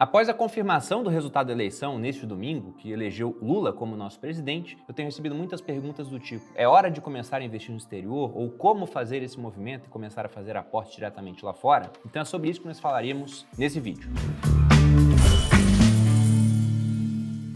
Após a confirmação do resultado da eleição neste domingo, que elegeu Lula como nosso presidente, eu tenho recebido muitas perguntas do tipo: é hora de começar a investir no exterior? Ou como fazer esse movimento e começar a fazer aportes diretamente lá fora? Então é sobre isso que nós falaremos nesse vídeo.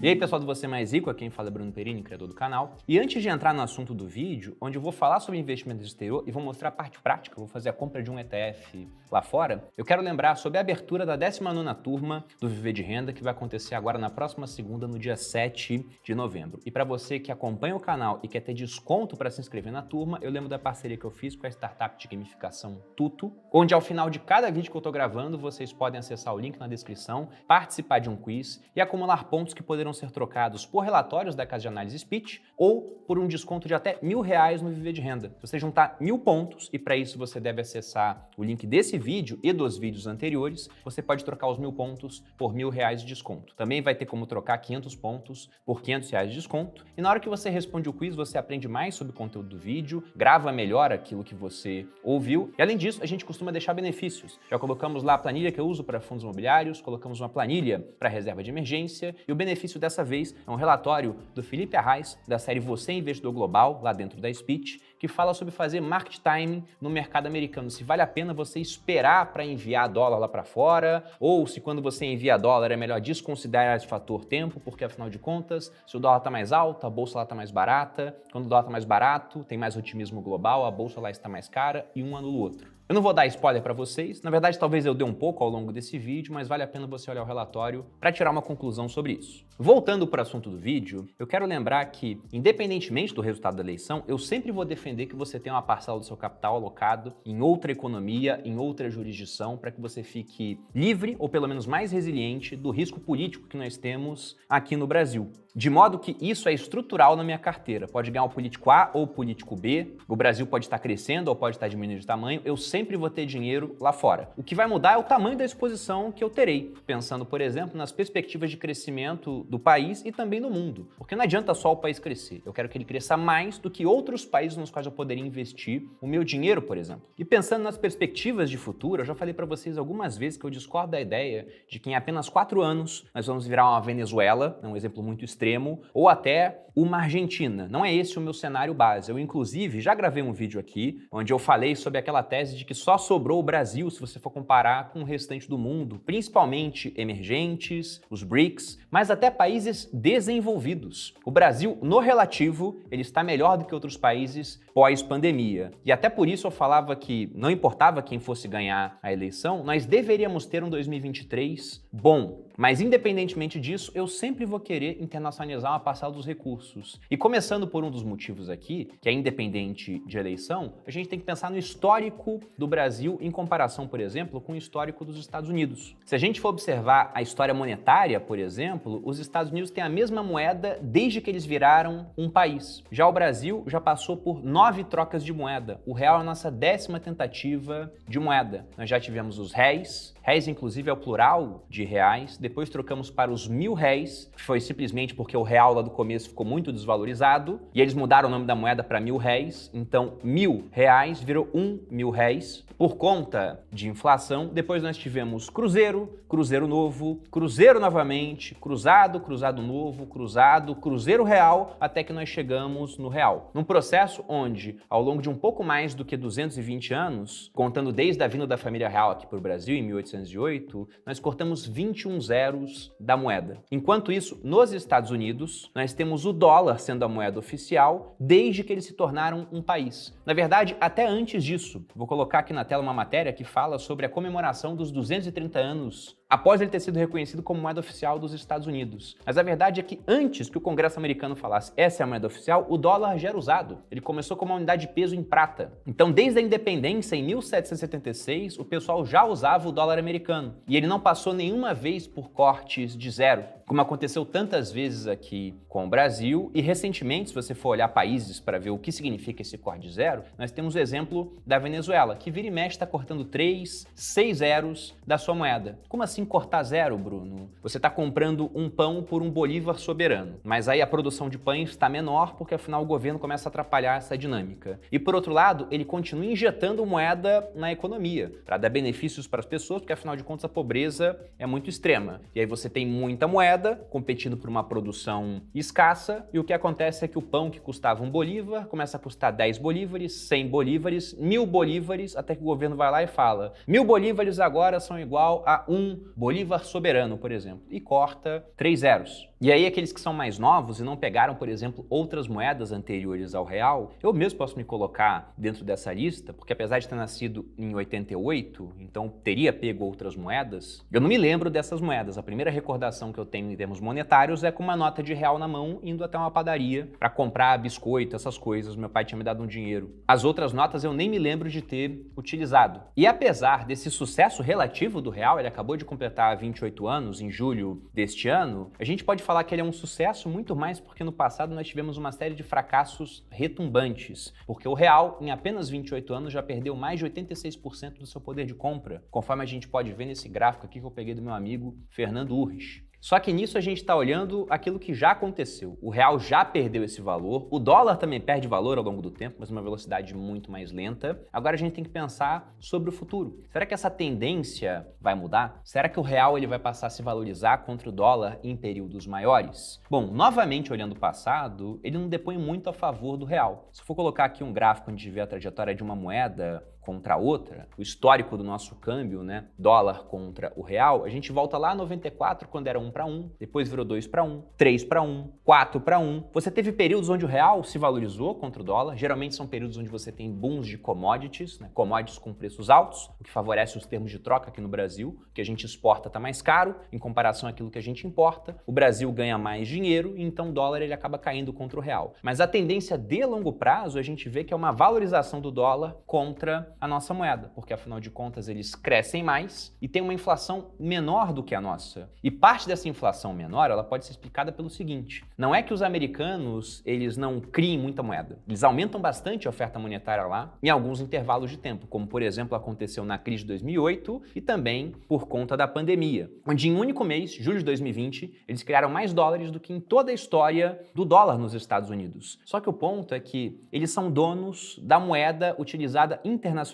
E aí, pessoal do Você Mais Rico, aqui quem fala é Bruno Perini, criador do canal. E antes de entrar no assunto do vídeo, onde eu vou falar sobre investimento no exterior e vou mostrar a parte prática, vou fazer a compra de um ETF lá fora, eu quero lembrar sobre a abertura da 19ª turma do Viver de Renda, que vai acontecer agora na próxima segunda, no dia 7 de novembro. E para você que acompanha o canal e quer ter desconto para se inscrever na turma, eu lembro da parceria que eu fiz com a startup de gamificação Tuto, onde ao final de cada vídeo que eu tô gravando, vocês podem acessar o link na descrição, participar de um quiz e acumular pontos que poderão ser trocados por relatórios da casa de análise Speech ou por um desconto de até R$1.000 no Viver de Renda. Se você juntar 1.000 pontos, e para isso você deve acessar o link desse vídeo e dos vídeos anteriores, você pode trocar os 1.000 pontos por R$1.000 de desconto. Também vai ter como trocar 500 pontos por R$500 de desconto. E na hora que você responde o quiz, você aprende mais sobre o conteúdo do vídeo, grava melhor aquilo que você ouviu. E além disso, a gente costuma deixar benefícios. Já colocamos lá a planilha que eu uso para fundos imobiliários, colocamos uma planilha para reserva de emergência, e o benefício dessa vez é um relatório do Felipe Arraes, da série Você Investidor Global, lá dentro da Speech, que fala sobre fazer market timing no mercado americano. Se vale a pena você esperar para enviar dólar lá para fora, ou se quando você envia dólar é melhor desconsiderar esse fator tempo, porque afinal de contas, se o dólar está mais alto, a bolsa lá está mais barata, quando o dólar está mais barato, tem mais otimismo global, a bolsa lá está mais cara, e um anula o outro. Eu não vou dar spoiler para vocês, na verdade talvez eu dê um pouco ao longo desse vídeo, mas vale a pena você olhar o relatório para tirar uma conclusão sobre isso. Voltando para o assunto do vídeo, eu quero lembrar que, independentemente do resultado da eleição, eu sempre vou defender que você tenha uma parcela do seu capital alocado em outra economia, em outra jurisdição, para que você fique livre, ou pelo menos mais resiliente, do risco político que nós temos aqui no Brasil. De modo que isso é estrutural na minha carteira. Pode ganhar o político A ou o político B, o Brasil pode estar crescendo ou pode estar diminuindo de tamanho, eu sempre vou ter dinheiro lá fora. O que vai mudar é o tamanho da exposição que eu terei, pensando, por exemplo, nas perspectivas de crescimento do país e também do mundo. Porque não adianta só o país crescer, eu quero que ele cresça mais do que outros países nos quais eu poderia investir o meu dinheiro, por exemplo. E pensando nas perspectivas de futuro, eu já falei para vocês algumas vezes que eu discordo da ideia de que em apenas 4 anos nós vamos virar uma Venezuela, um exemplo muito extremo, ou até uma Argentina. Não é esse o meu cenário base. Eu, inclusive, já gravei um vídeo aqui onde eu falei sobre aquela tese de que só sobrou o Brasil se você for comparar com o restante do mundo, principalmente emergentes, os BRICS, mas até países desenvolvidos. O Brasil, no relativo, ele está melhor do que outros países pós-pandemia. E até por isso eu falava que não importava quem fosse ganhar a eleição, nós deveríamos ter um 2023 bom. Mas independentemente disso, eu sempre vou querer internacionalizar uma parcela dos recursos. E começando por um dos motivos aqui, que é independente de eleição, a gente tem que pensar no histórico do Brasil em comparação, por exemplo, com o histórico dos Estados Unidos. Se a gente for observar a história monetária, por exemplo, os Estados Unidos têm a mesma moeda desde que eles viraram um país. Já o Brasil já passou por 9 trocas de moeda. O real é a nossa 10ª tentativa de moeda. Nós já tivemos os réis inclusive é o plural de reais, depois trocamos para os R$1.000, que foi simplesmente porque o real lá do começo ficou muito desvalorizado, e eles mudaram o nome da moeda para R$1.000, então R$1.000 virou R$1.000, por conta de inflação. Depois nós tivemos cruzeiro, cruzeiro novo, cruzeiro novamente, cruzado, cruzado novo, cruzado, cruzeiro real, até que nós chegamos no real. Num processo onde, ao longo de um pouco mais do que 220 anos, contando desde a vinda da família real aqui para o Brasil, em 1808, nós cortamos 21 zeros da moeda. Enquanto isso, nos Estados Unidos, nós temos o dólar sendo a moeda oficial desde que eles se tornaram um país. Na verdade, até antes disso. Vou colocar aqui na tela uma matéria que fala sobre a comemoração dos 230 anos após ele ter sido reconhecido como moeda oficial dos Estados Unidos. Mas a verdade é que antes que o Congresso americano falasse essa é a moeda oficial, o dólar já era usado. Ele começou como uma unidade de peso em prata. Então, desde a independência, em 1776, o pessoal já usava o dólar americano. E ele não passou nenhuma vez por cortes de zero. como aconteceu tantas vezes aqui com o Brasil, e recentemente, se você for olhar países para ver o que significa esse corte zero, nós temos o exemplo da Venezuela, que vira e mexe está cortando 3, 6 zeros da sua moeda. Como assim cortar zero, Bruno? Você está comprando um pão por um bolívar soberano, mas aí a produção de pães está menor porque afinal o governo começa a atrapalhar essa dinâmica. E por outro lado, ele continua injetando moeda na economia para dar benefícios para as pessoas, porque afinal de contas a pobreza é muito extrema. E aí você tem muita moeda competindo por uma produção escassa, e o que acontece é que o pão que custava um bolívar começa a custar 10 bolívares, 100 bolívares, 1000 bolívares, até que o governo vai lá e fala: 1000 bolívares agora são igual a um bolívar soberano, por exemplo, e corta 3 zeros. E aí aqueles que são mais novos e não pegaram, por exemplo, outras moedas anteriores ao real, eu mesmo posso me colocar dentro dessa lista, porque apesar de ter nascido em 88, então teria pego outras moedas, eu não me lembro dessas moedas. A primeira recordação que eu tenho em termos monetários é com uma nota de real na mão, indo até uma padaria para comprar biscoito, essas coisas. Meu pai tinha me dado um dinheiro. As outras notas eu nem me lembro de ter utilizado. E apesar desse sucesso relativo do real, ele acabou de completar 28 anos em julho deste ano, a gente pode falar que ele é um sucesso muito mais porque no passado nós tivemos uma série de fracassos retumbantes, porque o real, em apenas 28 anos, já perdeu mais de 86% do seu poder de compra, conforme a gente pode ver nesse gráfico aqui que eu peguei do meu amigo Fernando Urrich. Só que nisso a gente está olhando aquilo que já aconteceu. O real já perdeu esse valor, o dólar também perde valor ao longo do tempo, mas numa velocidade muito mais lenta. Agora a gente tem que pensar sobre o futuro. Será que essa tendência vai mudar? Será que o real ele vai passar a se valorizar contra o dólar em períodos maiores? Bom, novamente olhando o passado, ele não depõe muito a favor do real. Se for colocar aqui um gráfico onde a gente vê a trajetória de uma moeda contra a outra, o histórico do nosso câmbio, né, dólar contra o real, a gente volta lá a 94, quando era 1 para 1, depois virou 2 para 1, 3 para 1, 4 para 1. Você teve períodos onde o real se valorizou contra o dólar, geralmente são períodos onde você tem booms de commodities, né, commodities com preços altos, o que favorece os termos de troca aqui no Brasil, que a gente exporta está mais caro em comparação àquilo que a gente importa, o Brasil ganha mais dinheiro e então o dólar ele acaba caindo contra o real. Mas a tendência de longo prazo a gente vê que é uma valorização do dólar contra a nossa moeda, porque afinal de contas eles crescem mais e tem uma inflação menor do que a nossa. E parte dessa inflação menor, ela pode ser explicada pelo seguinte: não é que os americanos eles não criem muita moeda, eles aumentam bastante a oferta monetária lá em alguns intervalos de tempo, como por exemplo aconteceu na crise de 2008 e também por conta da pandemia, onde em um único mês, julho de 2020, eles criaram mais dólares do que em toda a história do dólar nos Estados Unidos. Só que o ponto é que eles são donos da moeda utilizada internacionalmente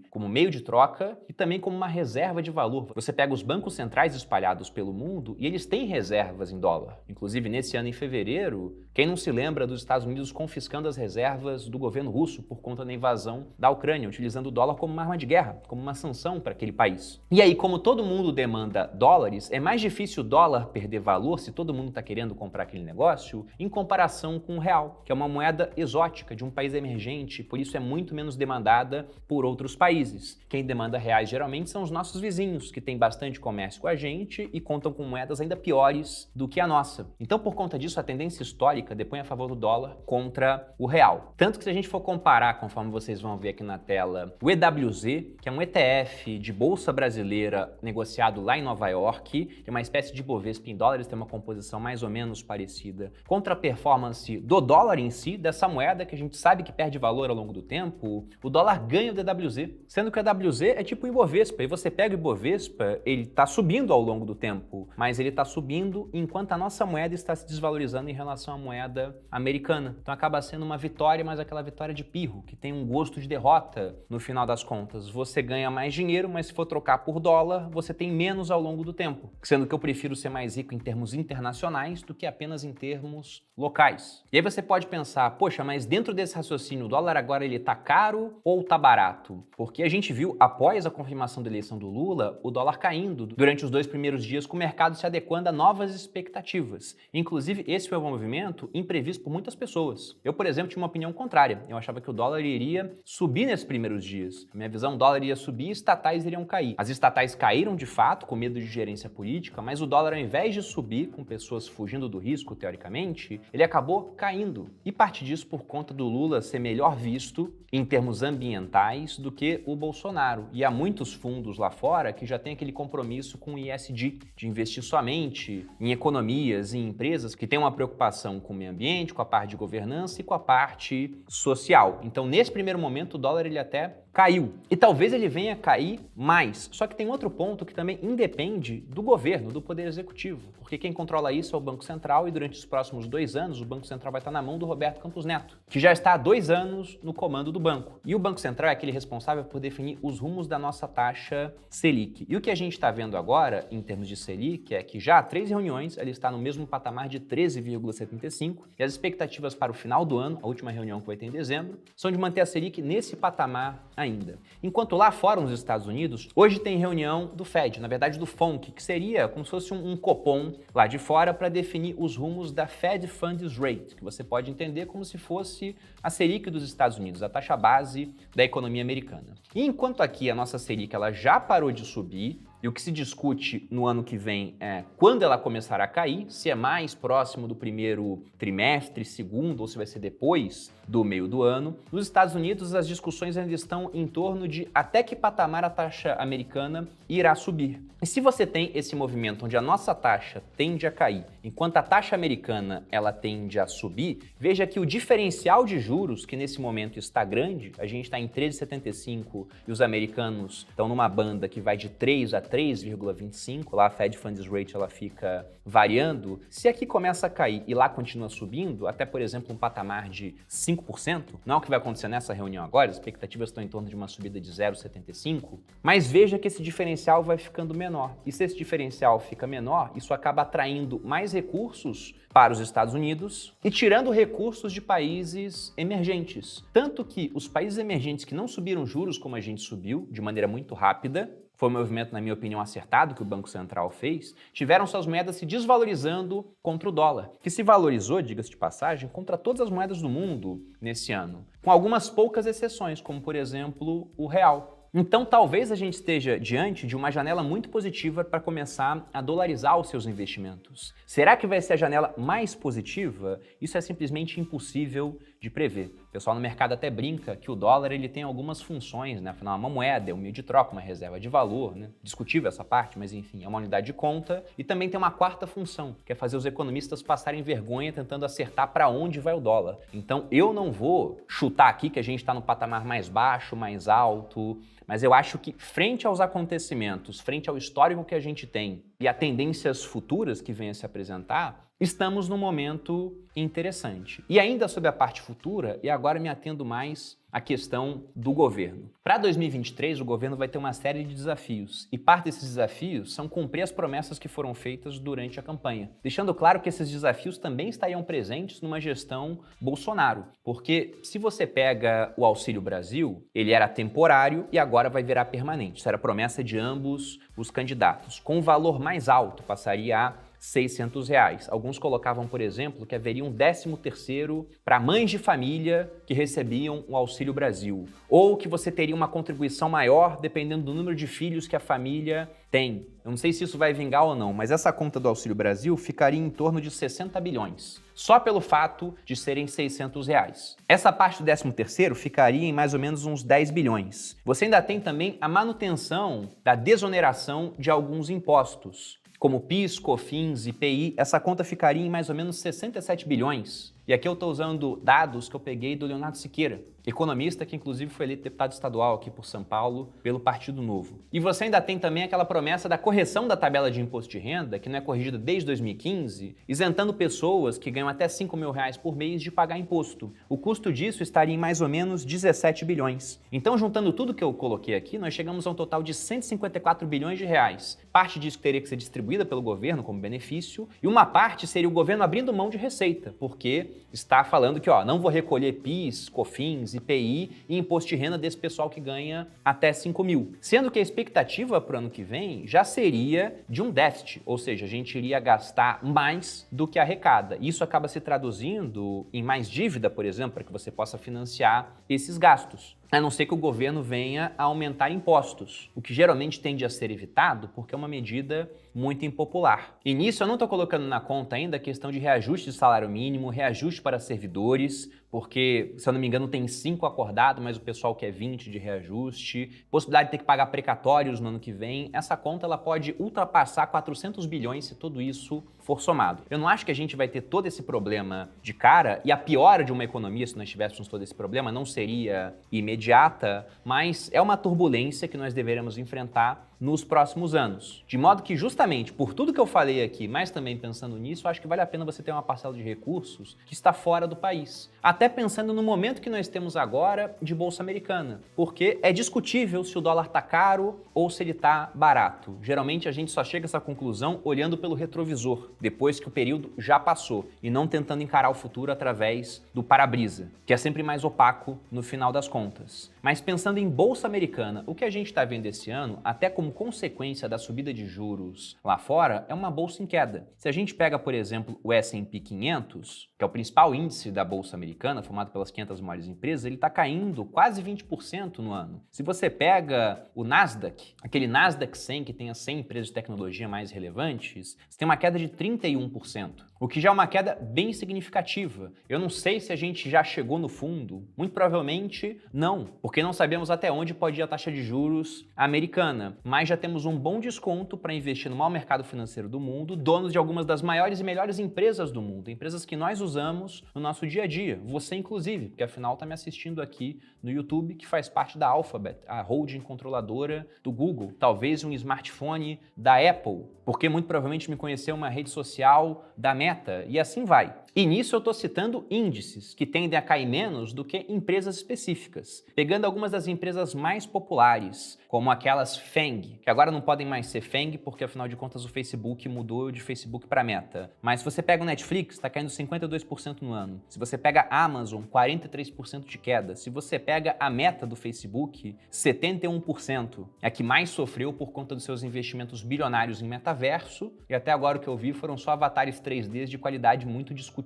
como meio de troca e também como uma reserva de valor. Você pega os bancos centrais espalhados pelo mundo e eles têm reservas em dólar. Inclusive, nesse ano, em fevereiro, quem não se lembra dos Estados Unidos confiscando as reservas do governo russo por conta da invasão da Ucrânia, utilizando o dólar como uma arma de guerra, como uma sanção para aquele país. E aí, como todo mundo demanda dólares, é mais difícil o dólar perder valor se todo mundo está querendo comprar aquele negócio, em comparação com o real, que é uma moeda exótica de um país emergente, por isso é muito menos demandada por outros países. Quem demanda reais geralmente são os nossos vizinhos, que têm bastante comércio com a gente e contam com moedas ainda piores do que a nossa. Então, por conta disso, a tendência histórica depõe a favor do dólar contra o real. Tanto que se a gente for comparar, conforme vocês vão ver aqui na tela, o EWZ, que é um ETF de bolsa brasileira negociado lá em Nova York, que é uma espécie de Bovespa em dólares, tem uma composição mais ou menos parecida, contra a performance do dólar em si, dessa moeda que a gente sabe que perde valor ao longo do tempo, o dólar ganha o DWZ, sendo que o EWZ é tipo o Ibovespa, e você pega o Ibovespa, ele está subindo ao longo do tempo, mas ele está subindo enquanto a nossa moeda está se desvalorizando em relação à moeda americana. Então acaba sendo uma vitória, mas aquela vitória de pirro, que tem um gosto de derrota no final das contas. Você ganha mais dinheiro, mas se for trocar por dólar, você tem menos ao longo do tempo, sendo que eu prefiro ser mais rico em termos internacionais do que apenas em termos locais. E aí você pode pensar, poxa, mas dentro desse raciocínio, o dólar agora ele tá caro ou tá barato? Porque a gente viu, após a confirmação da eleição do Lula, o dólar caindo durante os 2 primeiros dias, com o mercado se adequando a novas expectativas. Inclusive, esse foi um movimento imprevisto por muitas pessoas. Eu, por exemplo, tinha uma opinião contrária. Eu achava que o dólar iria subir nesses primeiros dias. Na minha visão, o dólar iria subir e estatais iriam cair. As estatais caíram de fato, com medo de gerência política, mas o dólar, ao invés de subir, com pessoas fugindo do risco, teoricamente, ele acabou caindo. E parte disso por conta do Lula ser melhor visto em termos ambientais ambientais do que o Bolsonaro. E há muitos fundos lá fora que já têm aquele compromisso com o ESG, de investir somente em economias, em empresas que têm uma preocupação com o meio ambiente, com a parte de governança e com a parte social. Então, nesse primeiro momento, o dólar ele até caiu. E talvez ele venha a cair mais. Só que tem outro ponto que também independe do governo, do Poder Executivo. Porque quem controla isso é o Banco Central e durante os próximos 2 anos o Banco Central vai estar na mão do Roberto Campos Neto, que já está há 2 anos no comando do banco. E o Banco Central é aquele responsável por definir os rumos da nossa taxa Selic. E o que a gente está vendo agora, em termos de Selic, é que já há 3 reuniões ela está no mesmo patamar de 13,75 e as expectativas para o final do ano, a última reunião que vai ter em dezembro, são de manter a Selic nesse patamar ainda. Enquanto lá fora nos Estados Unidos, hoje tem reunião do Fed, na verdade do FONC, que seria como se fosse um Copom lá de fora para definir os rumos da Fed Funds Rate, que você pode entender como se fosse a Selic dos Estados Unidos, a taxa base da economia americana. E enquanto aqui a nossa Selic ela já parou de subir, e o que se discute no ano que vem é quando ela começará a cair, se é mais próximo do primeiro trimestre, segundo, ou se vai ser depois do meio do ano. Nos Estados Unidos, as discussões ainda estão em torno de até que patamar a taxa americana irá subir. E se você tem esse movimento onde a nossa taxa tende a cair, enquanto a taxa americana ela tende a subir, veja que o diferencial de juros, que nesse momento está grande, a gente está em 13,75 e os americanos estão numa banda que vai de 3 a 3,25, lá a Fed Funds Rate ela fica variando. Se aqui começa a cair e lá continua subindo, até por exemplo um patamar de 5%, não é o que vai acontecer nessa reunião agora, as expectativas estão em torno de uma subida de 0,75, mas veja que esse diferencial vai ficando menor. E se esse diferencial fica menor, isso acaba atraindo mais recursos para os Estados Unidos e tirando recursos de países emergentes. Tanto que os países emergentes que não subiram juros como a gente subiu, de maneira muito rápida, foi um movimento, na minha opinião, acertado que o Banco Central fez, tiveram suas moedas se desvalorizando contra o dólar, que se valorizou, diga-se de passagem, contra todas as moedas do mundo nesse ano, com algumas poucas exceções, como, por exemplo, o real. Então, talvez a gente esteja diante de uma janela muito positiva para começar a dolarizar os seus investimentos. Será que vai ser a janela mais positiva? Isso é simplesmente impossível de prever. O pessoal no mercado até brinca que o dólar ele tem algumas funções, né? Afinal, é uma moeda, é um meio de troca, uma reserva de valor, né? Discutível essa parte, mas enfim, é uma unidade de conta. E também tem uma quarta função, que é fazer os economistas passarem vergonha tentando acertar para onde vai o dólar. Então, eu não vou chutar aqui que a gente está no patamar mais baixo, mais alto, mas eu acho que frente aos acontecimentos, frente ao histórico que a gente tem e a tendências futuras que venham a se apresentar, estamos num momento interessante. E ainda sobre a parte futura, e agora me atendo mais à questão do governo. Para 2023, o governo vai ter uma série de desafios, e parte desses desafios são cumprir as promessas que foram feitas durante a campanha, deixando claro que esses desafios também estariam presentes numa gestão Bolsonaro, porque se você pega o Auxílio Brasil, ele era temporário e agora vai virar permanente. Isso era promessa de ambos os candidatos. Com o valor mais alto, passaria a R$600. Alguns colocavam, por exemplo, que haveria um 13º para mães de família que recebiam o Auxílio Brasil, ou que você teria uma contribuição maior dependendo do número de filhos que a família tem. Eu não sei se isso vai vingar ou não, mas essa conta do Auxílio Brasil ficaria em torno de 60 bilhões, só pelo fato de serem R$600. Essa parte do 13º ficaria em mais ou menos uns 10 bilhões. Você ainda tem também a manutenção da desoneração de alguns impostos, como PIS, COFINS, IPI, essa conta ficaria em mais ou menos 67 bilhões. E aqui eu estou usando dados que eu peguei do Leonardo Siqueira, economista que inclusive foi eleito deputado estadual aqui por São Paulo pelo Partido Novo. E você ainda tem também aquela promessa da correção da tabela de imposto de renda, que não é corrigida desde 2015, isentando pessoas que ganham até R$5.000 por mês de pagar imposto. O custo disso estaria em mais ou menos 17 bilhões. Então, juntando tudo que eu coloquei aqui, nós chegamos a um total de 154 bilhões de reais. Parte disso teria que ser distribuída pelo governo como benefício, e uma parte seria o governo abrindo mão de receita, porque está falando que não vou recolher PIS, COFINS, IPI e imposto de renda desse pessoal que ganha até 5 mil. Sendo que a expectativa para o ano que vem já seria de um déficit, ou seja, a gente iria gastar mais do que arrecada. Isso acaba se traduzindo em mais dívida, por exemplo, para que você possa financiar esses gastos. A não ser que o governo venha a aumentar impostos, o que geralmente tende a ser evitado porque é uma medida muito impopular. E nisso eu não estou colocando na conta ainda a questão de reajuste de salário mínimo, reajuste para servidores, porque, se eu não me engano, tem 5 acordado, mas o pessoal quer 20 de reajuste, possibilidade de ter que pagar precatórios no ano que vem, essa conta ela pode ultrapassar 400 bilhões se tudo isso for somado. Eu não acho que a gente vai ter todo esse problema de cara, e a piora de uma economia, se nós tivéssemos todo esse problema, não seria imediata, mas é uma turbulência que nós deveremos enfrentar nos próximos anos. De modo que, justamente por tudo que eu falei aqui, mas também pensando nisso, eu acho que vale a pena você ter uma parcela de recursos que está fora do país. Até pensando no momento que nós temos agora de Bolsa Americana, porque é discutível se o dólar está caro ou se ele está barato. Geralmente a gente só chega a essa conclusão olhando pelo retrovisor, depois que o período já passou, e não tentando encarar o futuro através do para-brisa, que é sempre mais opaco no final das contas. Mas pensando em Bolsa Americana, o que a gente está vendo esse ano, até como consequência da subida de juros lá fora, é uma bolsa em queda. Se a gente pega, por exemplo, o S&P 500, que é o principal índice da Bolsa Americana, formado pelas 500 maiores empresas, ele está caindo quase 20% no ano. Se você pega o Nasdaq, aquele Nasdaq 100 que tem as 100 empresas de tecnologia mais relevantes, você tem uma queda de 31%, o que já é uma queda bem significativa. Eu não sei se a gente já chegou no fundo, muito provavelmente não, porque não sabemos até onde pode ir a taxa de juros americana, mas já temos um bom desconto para investir no maior mercado financeiro do mundo, donos de algumas das maiores e melhores empresas do mundo, empresas que nós usamos no nosso dia a dia, você inclusive, porque afinal está me assistindo aqui no YouTube, que faz parte da Alphabet, a holding controladora do Google, talvez um smartphone da Apple, porque muito provavelmente me conheceu uma rede social da Meta, e assim vai. E nisso eu estou citando índices, que tendem a cair menos do que empresas específicas, pegando algumas das empresas mais populares, como aquelas FANG, que agora não podem mais ser FANG, porque afinal de contas o Facebook mudou de Facebook para Meta. Mas se você pega o Netflix, está caindo 52% no ano. Se você pega a Amazon, 43% de queda. Se você pega a Meta do Facebook, 71%. É a que mais sofreu por conta dos seus investimentos bilionários em metaverso, e até agora o que eu vi foram só avatares 3D de qualidade muito discutível.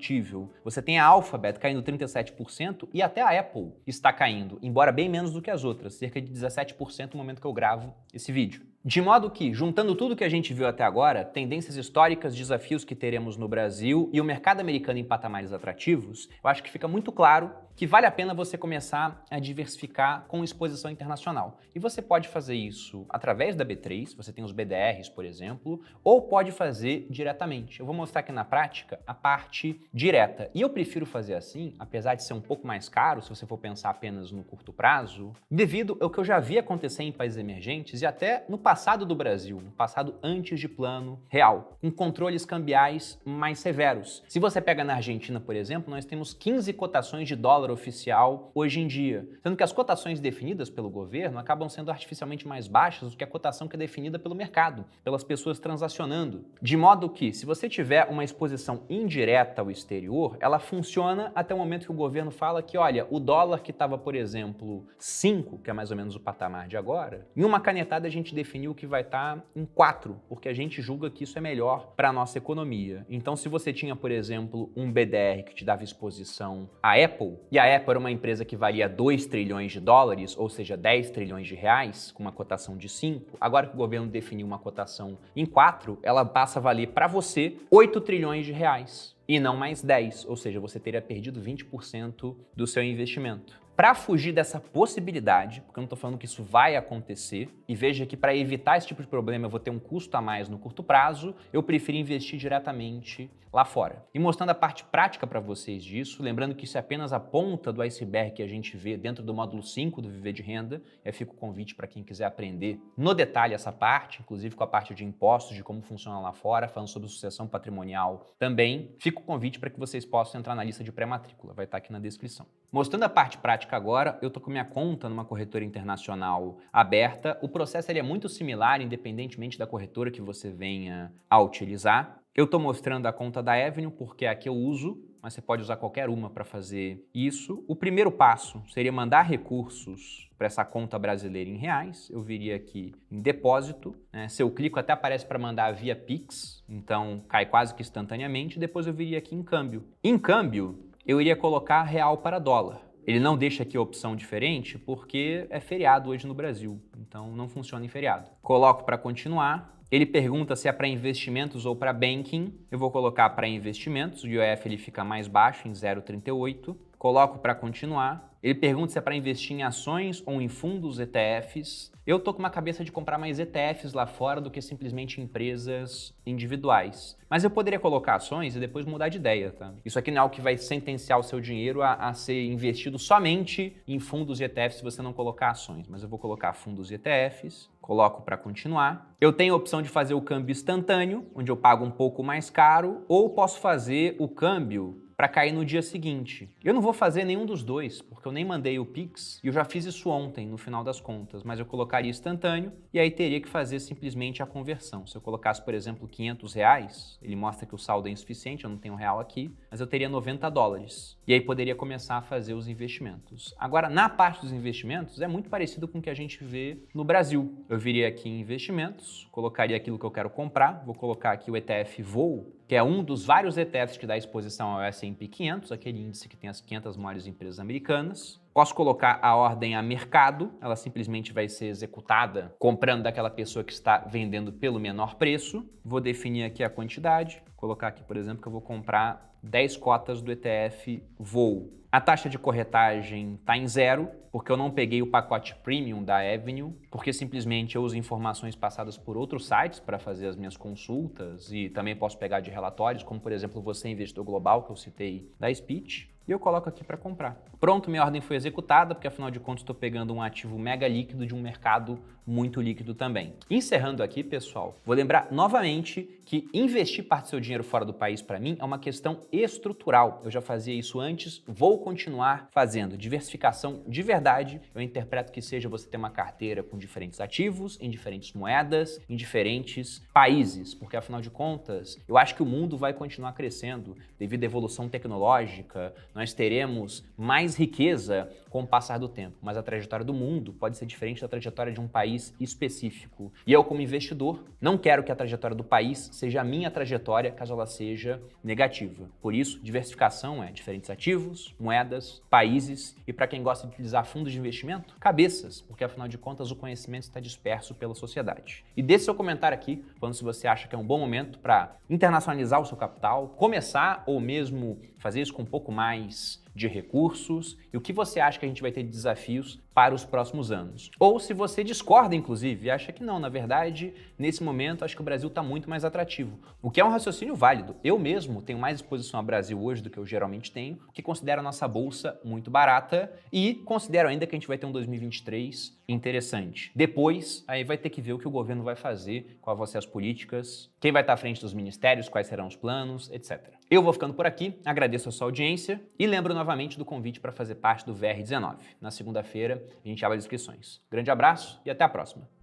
Você tem a Alphabet caindo 37% e até a Apple está caindo, embora bem menos do que as outras, cerca de 17% no momento que eu gravo esse vídeo. De modo que, juntando tudo que a gente viu até agora, tendências históricas, desafios que teremos no Brasil e o mercado americano em patamares atrativos, eu acho que fica muito claro que vale a pena você começar a diversificar com exposição internacional. E você pode fazer isso através da B3, você tem os BDRs, por exemplo, ou pode fazer diretamente. Eu vou mostrar aqui na prática a parte direta. E eu prefiro fazer assim, apesar de ser um pouco mais caro, se você for pensar apenas no curto prazo, devido ao que eu já vi acontecer em países emergentes e até no passado do Brasil, um passado antes de plano real, com controles cambiais mais severos. Se você pega na Argentina, por exemplo, nós temos 15 cotações de dólar oficial hoje em dia, sendo que as cotações definidas pelo governo acabam sendo artificialmente mais baixas do que a cotação que é definida pelo mercado, pelas pessoas transacionando. De modo que, se você tiver uma exposição indireta ao exterior, ela funciona até o momento que o governo fala que, olha, o dólar que estava, por exemplo, 5, que é mais ou menos o patamar de agora, em uma canetada a gente definiu que vai estar em 4, porque a gente julga que isso é melhor para a nossa economia. Então, se você tinha, por exemplo, um BDR que te dava exposição à Apple, e a Apple era uma empresa que valia 2 trilhões de dólares, ou seja, 10 trilhões de reais, com uma cotação de 5, agora que o governo definiu uma cotação em 4, ela passa a valer para você 8 trilhões de reais. E não mais 10, ou seja, você teria perdido 20% do seu investimento. Para fugir dessa possibilidade, porque eu não estou falando que isso vai acontecer, e veja que para evitar esse tipo de problema eu vou ter um custo a mais no curto prazo, eu prefiro investir diretamente lá fora. E mostrando a parte prática para vocês disso, lembrando que isso é apenas a ponta do iceberg que a gente vê dentro do módulo 5 do Viver de Renda, e fica o convite para quem quiser aprender no detalhe essa parte, inclusive com a parte de impostos, de como funciona lá fora, falando sobre sucessão patrimonial também, fica o convite para que vocês possam entrar na lista de pré-matrícula, vai estar aqui na descrição. Mostrando a parte prática agora, eu estou com minha conta numa corretora internacional aberta. O processo ele é muito similar, independentemente da corretora que você venha a utilizar. Eu estou mostrando a conta da Avenue porque é a que eu uso, mas você pode usar qualquer uma para fazer isso. O primeiro passo seria mandar recursos para essa conta brasileira em reais. Eu viria aqui em depósito, né? Se eu clico até aparece para mandar via Pix, então cai quase que instantaneamente. Depois eu viria aqui em câmbio. Em câmbio, eu iria colocar real para dólar. Ele não deixa aqui a opção diferente porque é feriado hoje no Brasil, então não funciona em feriado. Coloco para continuar. Ele pergunta se é para investimentos ou para banking. Eu vou colocar para investimentos, o IOF ele fica mais baixo, em 0,38. coloco para continuar. Ele pergunta se é para investir em ações ou em fundos ETFs. Eu tô com uma cabeça de comprar mais ETFs lá fora do que simplesmente empresas individuais. Mas eu poderia colocar ações e depois mudar de ideia, tá? Isso aqui não é algo que vai sentenciar o seu dinheiro a ser investido somente em fundos e ETFs se você não colocar ações. Mas eu vou colocar fundos e ETFs, coloco para continuar. Eu tenho a opção de fazer o câmbio instantâneo, onde eu pago um pouco mais caro, ou posso fazer o câmbio para cair no dia seguinte. Eu não vou fazer nenhum dos dois, porque eu nem mandei o Pix e eu já fiz isso ontem, no final das contas, mas eu colocaria instantâneo e aí teria que fazer simplesmente a conversão. Se eu colocasse, por exemplo, R$500, ele mostra que o saldo é insuficiente, eu não tenho real aqui, mas eu teria $90. E aí poderia começar a fazer os investimentos. Agora, na parte dos investimentos, é muito parecido com o que a gente vê no Brasil. Eu viria aqui em investimentos, colocaria aquilo que eu quero comprar, vou colocar aqui o ETF Voo, que é um dos vários ETFs que dá exposição ao S&P 500, aquele índice que tem as 500 maiores empresas americanas. Posso colocar a ordem a mercado, ela simplesmente vai ser executada comprando daquela pessoa que está vendendo pelo menor preço. Vou definir aqui a quantidade, colocar aqui, por exemplo, que eu vou comprar 10 cotas do ETF Voo. A taxa de corretagem está em 0, porque eu não peguei o pacote Premium da Avenue, porque simplesmente eu uso informações passadas por outros sites para fazer as minhas consultas e também posso pegar de relatórios, como por exemplo Você Investidor Global, que eu citei da Speech. E eu coloco aqui para comprar. Pronto, minha ordem foi executada, porque afinal de contas estou pegando um ativo mega líquido de um mercado muito líquido também. Encerrando aqui, pessoal, vou lembrar novamente que investir parte do seu dinheiro fora do país, para mim, é uma questão estrutural. Eu já fazia isso antes, vou continuar fazendo. Diversificação de verdade, eu interpreto que seja você ter uma carteira com diferentes ativos, em diferentes moedas, em diferentes países, porque afinal de contas, eu acho que o mundo vai continuar crescendo devido à evolução tecnológica. Nós teremos mais riqueza com o passar do tempo, mas a trajetória do mundo pode ser diferente da trajetória de um país específico. E eu, como investidor, não quero que a trajetória do país seja a minha trajetória, caso ela seja negativa. Por isso, diversificação é diferentes ativos, moedas, países e, para quem gosta de utilizar fundos de investimento, cabeças, porque afinal de contas o conhecimento está disperso pela sociedade. E deixe seu comentário aqui, falando se você acha que é um bom momento para internacionalizar o seu capital, começar ou mesmo fazer isso com um pouco mais de recursos e o que você acha que a gente vai ter de desafios para os próximos anos. Ou se você discorda, inclusive, e acha que não, na verdade, nesse momento, acho que o Brasil está muito mais atrativo. O que é um raciocínio válido. Eu mesmo tenho mais exposição ao Brasil hoje do que eu geralmente tenho, porque considero a nossa bolsa muito barata e considero ainda que a gente vai ter um 2023 interessante. Depois, aí vai ter que ver o que o governo vai fazer, quais vão ser as políticas, quem vai estar à frente dos ministérios, quais serão os planos, etc. Eu vou ficando por aqui, agradeço a sua audiência e lembro novamente do convite para fazer parte do VR19. Na segunda-feira, a gente abre as inscrições. Grande abraço e até a próxima!